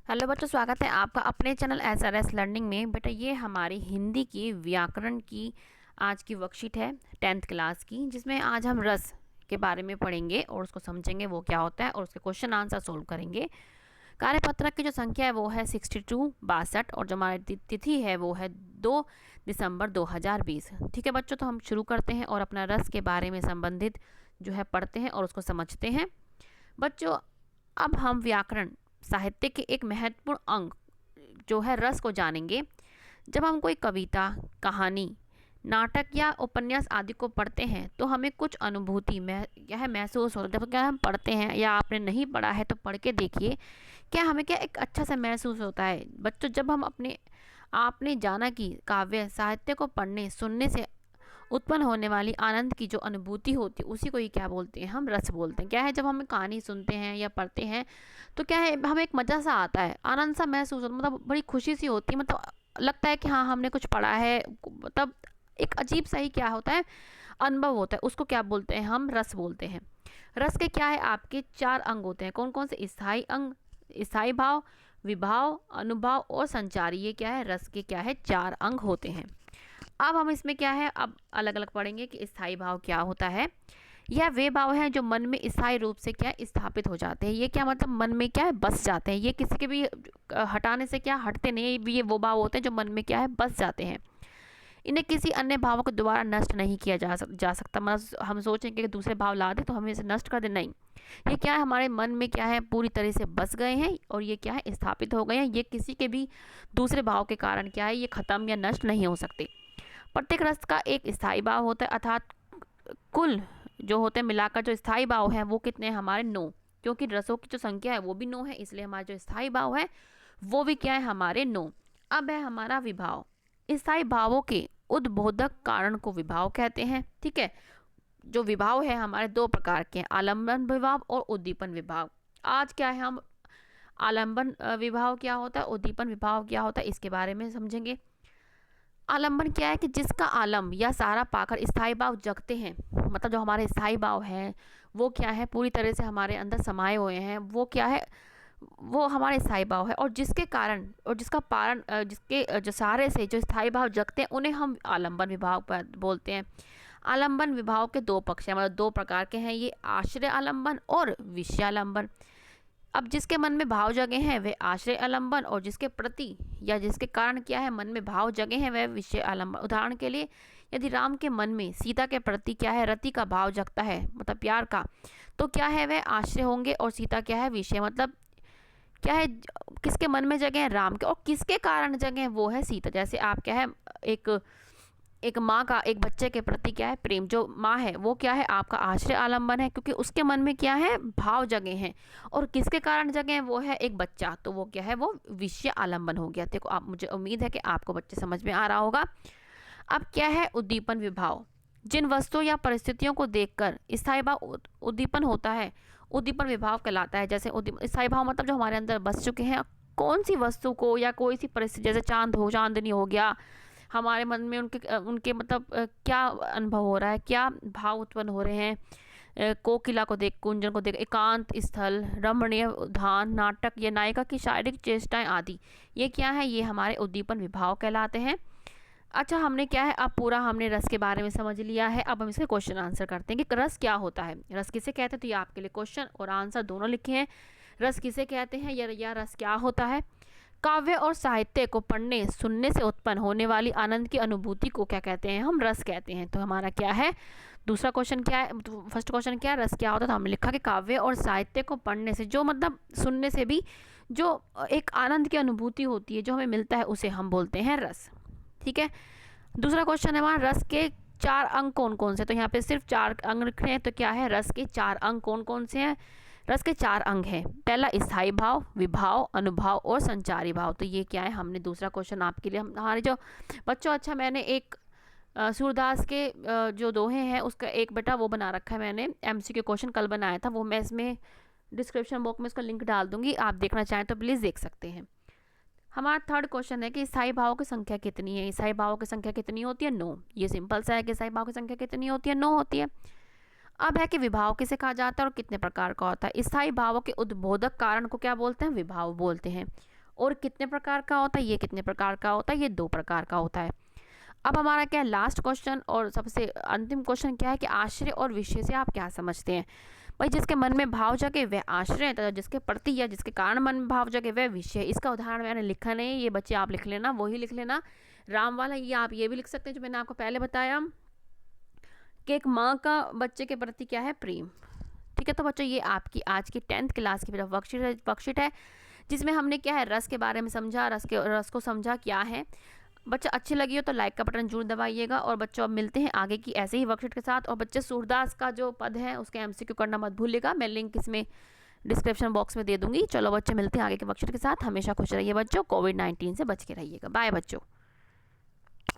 Hello बच्चों, स्वागत है आपका अपने चैनल SRS लर्निंग में। बेटा ये हमारी हिंदी की व्याकरण की आज की वर्कशीट है 10th क्लास की, जिसमें आज हम रस के बारे में पढ़ेंगे और उसको समझेंगे वो क्या होता है और उसके क्वेश्चन आंसर सोल्व करेंगे। कार्यपत्रक की जो संख्या है वो है 62 और जो हमारी तिथि है वो है 2 दिसंबर 2020। ठीक है बच्चों, तो हम शुरू करते हैं और अपना रस के बारे में संबंधित जो है पढ़ते हैं और उसको समझते हैं। बच्चों, अब हम व्याकरण साहित्य के एक महत्वपूर्ण अंग जो है रस को जानेंगे। जब हम कोई कविता, कहानी, नाटक या उपन्यास आदि को पढ़ते हैं तो हमें कुछ अनुभूति यह महसूस होता है। जब क्या हम पढ़ते हैं या आपने नहीं पढ़ा है तो पढ़ के देखिए, क्या हमें क्या एक अच्छा सा महसूस होता है। बच्चों, जब हम आपने जाना कि काव्य साहित्य को पढ़ने सुनने से उत्पन्न होने वाली आनंद की जो अनुभूति होती है उसी को ही क्या बोलते हैं, हम रस बोलते हैं। क्या है, जब हम कहानी सुनते हैं या पढ़ते हैं तो क्या है, हमें एक मज़ा सा आता है, आनंद सा महसूस होता है, मतलब बड़ी खुशी सी होती है, मतलब लगता है कि हाँ हमने कुछ पढ़ा है, मतलब एक अजीब सा ही क्या होता है, अनुभव होता है, उसको क्या बोलते हैं, हम रस बोलते हैं। रस के क्या है, आपके 4 अंग होते हैं। कौन कौन से? स्थायी अंग, स्थायी भाव, विभाव, अनुभाव और संचारी। ये क्या है, रस के क्या है, 4 अंग होते हैं। अब हम इसमें क्या है, अब अलग अलग पढ़ेंगे कि स्थायी भाव क्या होता है। यह वे भाव हैं जो मन में स्थायी रूप से क्या स्थापित हो जाते हैं। ये क्या मतलब, मन में क्या है, बस जाते हैं। ये किसी के भी हटाने से क्या हटते नहीं, ये वो भाव होते हैं जो मन में क्या है, बस जाते हैं। इन्हें किसी अन्य भाव को दोबारा नष्ट नहीं किया जा सकता। मतलब हम सोचेंगे कि दूसरे भाव ला दे तो हमें इसे नष्ट कर दे, नहीं। ये क्या है, हमारे मन में क्या है, पूरी तरह से बस गए हैं और ये क्या है, स्थापित हो गए हैं। ये किसी के भी दूसरे भाव के कारण क्या है, ये खत्म या नष्ट नहीं हो सकते। प्रत्येक रस का एक स्थायी भाव होता है, अर्थात कुल जो होते हैं मिलाकर जो स्थायी भाव है वो कितने हैं, हमारे 9। क्योंकि रसों की जो संख्या है वो भी 9 है, इसलिए हमारे जो स्थायी भाव है वो भी क्या है, हमारे 9। अब है हमारा विभाव। स्थायी भावों के उद्बोधक कारण को विभाव कहते हैं। ठीक है, जो विभाव है हमारे 2 प्रकार के हैं, आलम्बन विभाव और उद्दीपन विभाव। आज क्या है, हम आलम्बन विभाव क्या होता है, उद्दीपन विभाव क्या होता है, इसके बारे में समझेंगे। आलम्बन क्या है कि जिसका आलम्ब या सहारा पाकर स्थायी भाव जगते हैं, मतलब जो हमारे स्थायी भाव हैं वो क्या है, पूरी तरह से हमारे अंदर समाये हुए हैं, वो क्या है, वो हमारे स्थायी भाव है। और जिसके कारण और जिसका पारण जिसके जो सहारे से जो स्थायी भाव जगते हैं उन्हें हम आलम्बन विभाव बोलते हैं। आलम्बन विभाव के 2 पक्ष हैं, मतलब 2 प्रकार के हैं, ये आश्रय आलम्बन और विषयालंबन। अब जिसके मन में भाव जगे हैं वह आश्रय आलम्बन, और जिसके प्रति या जिसके कारण क्या है, मन में भाव जगे हैं वह विषय आलम्बन। उदाहरण के लिए, यदि राम के मन में सीता के प्रति क्या है, रति का भाव जगता है, मतलब प्यार का, तो क्या है, वह आश्रय होंगे और सीता क्या है, विषय। मतलब क्या है, किसके मन में जगह है, राम के, और किसके कारण जगह है, वो है सीता। जैसे आप क्या है, एक एक माँ का एक बच्चे के प्रति क्या है, प्रेम, जो माँ है वो क्या है, आपका आश्रय आलम्बन है, क्योंकि उसके मन में क्या है, भाव जगे हैं। और किसके कारण जगे हैं, वो है एक बच्चा, तो वो क्या है, वो विषय आलम्बन हो गया। देखो आप, मुझे उम्मीद है कि आपको बच्चे समझ में आ रहा होगा। अब क्या है उद्दीपन विभाव, जिन वस्तुओं या परिस्थितियों को देखकर स्थायी भाव उद्दीपन होता है, उद्दीपन विभाव कहलाता है। जैसे स्थायी भाव मतलब जो हमारे अंदर बस चुके हैं, कौन सी वस्तु को या कोई सी परिस्थिति, जैसे चांदनी हो गया, हमारे मन में उनके उनके मतलब क्या अनुभव हो रहा है, क्या भाव उत्पन्न हो रहे हैं, कोकिला को देख, कुंजन को देख, एकांत स्थल, रमणीय उद्यान, नाटक या नायिका की शारीरिक चेष्टाएं आदि, ये क्या है, ये हमारे उद्दीपन विभाव कहलाते हैं। अच्छा, हमने क्या है, अब पूरा हमने रस के बारे में समझ लिया है। अब हम इसके क्वेश्चन आंसर करते हैं कि रस क्या होता है, रस किसे कहते हैं। तो ये आपके लिए क्वेश्चन और आंसर दोनों लिखे हैं। रस किसे कहते हैं या रस क्या होता है। काव्य और साहित्य को पढ़ने सुनने से उत्पन्न होने वाली आनंद की अनुभूति को क्या कहते हैं, हम रस कहते हैं। तो हमारा क्या है, दूसरा क्वेश्चन क्या है, तो फर्स्ट क्वेश्चन क्या है, रस क्या होता है। तो हमने लिखा कि काव्य और साहित्य को पढ़ने से, जो मतलब सुनने से भी जो एक आनंद की अनुभूति होती है, जो हमें मिलता है, उसे हम बोलते हैं रस। ठीक है, दूसरा क्वेश्चन है हमारा, रस के 4 अंग कौन कौन से। तो यहाँ पे सिर्फ 4 अंग लिख रहे हैं, तो क्या है, रस के 4 अंग कौन कौन से हैं। रस के 4 अंग हैं, पहला स्थायी भाव, विभाव, अनुभाव और संचारी भाव। तो ये क्या है, हमने दूसरा क्वेश्चन आपके लिए, हमारे जो बच्चों, अच्छा मैंने एक सूरदास के जो दोहे हैं उसका एक बेटा वो बना रखा है, मैंने MCQ क्वेश्चन कल बनाया था, वो मैं इसमें डिस्क्रिप्शन बॉक्स में उसका लिंक डाल दूंगी, आप देखना चाहें तो प्लीज़ देख सकते हैं। हमारा थर्ड क्वेश्चन है कि स्थायी भावों की संख्या कितनी है। स्थायी भावों की संख्या कितनी होती है, 9। ये सिंपल सा है कि स्थायी भावों की संख्या कितनी होती है, 9 होती है। अब है कि विभाव किसे कहा जाता है और कितने प्रकार का होता है। स्थायी भावों के उद्बोधक कारण को क्या बोलते हैं, विभाव बोलते हैं। और कितने प्रकार का होता है, ये कितने प्रकार का होता है, ये 2 प्रकार का होता है। अब हमारा क्या है लास्ट क्वेश्चन और सबसे अंतिम क्वेश्चन क्या है कि आश्रय और विषय से आप क्या समझते हैं। भाई जिसके मन में भाव जगे वह आश्रय, तथा जिसके प्रति या जिसके कारण मन में भाव जगे वह विषय। इसका उदाहरण मैंने लिखा नहीं, ये बच्चे आप लिख लेना, वही लिख लेना राम वाला। ये आप ये भी लिख सकते हैं जो मैंने आपको पहले बताया कि एक माँ का बच्चे के प्रति क्या है, प्रेम। ठीक है, तो बच्चों ये आपकी आज की 10th क्लास की वर्कशीट है जिसमें हमने क्या है रस के बारे में समझा, रस को समझा क्या है। बच्चा अच्छी लगी हो तो लाइक का बटन जरूर दबाइएगा। और बच्चों अब मिलते हैं आगे की ऐसे ही वर्कशीट के साथ। और बच्चे सूरदास का जो पद है उसके एमसीक्यू करना मत भूलिएगा, मैं लिंक इसमें डिस्क्रिप्शन बॉक्स में दे दूंगी। चलो बच्चे मिलते हैं आगे के वर्कशीट के साथ। हमेशा खुश रहिए बच्चों, कोविड-19 से बच के रहिएगा। बाय बच्चों।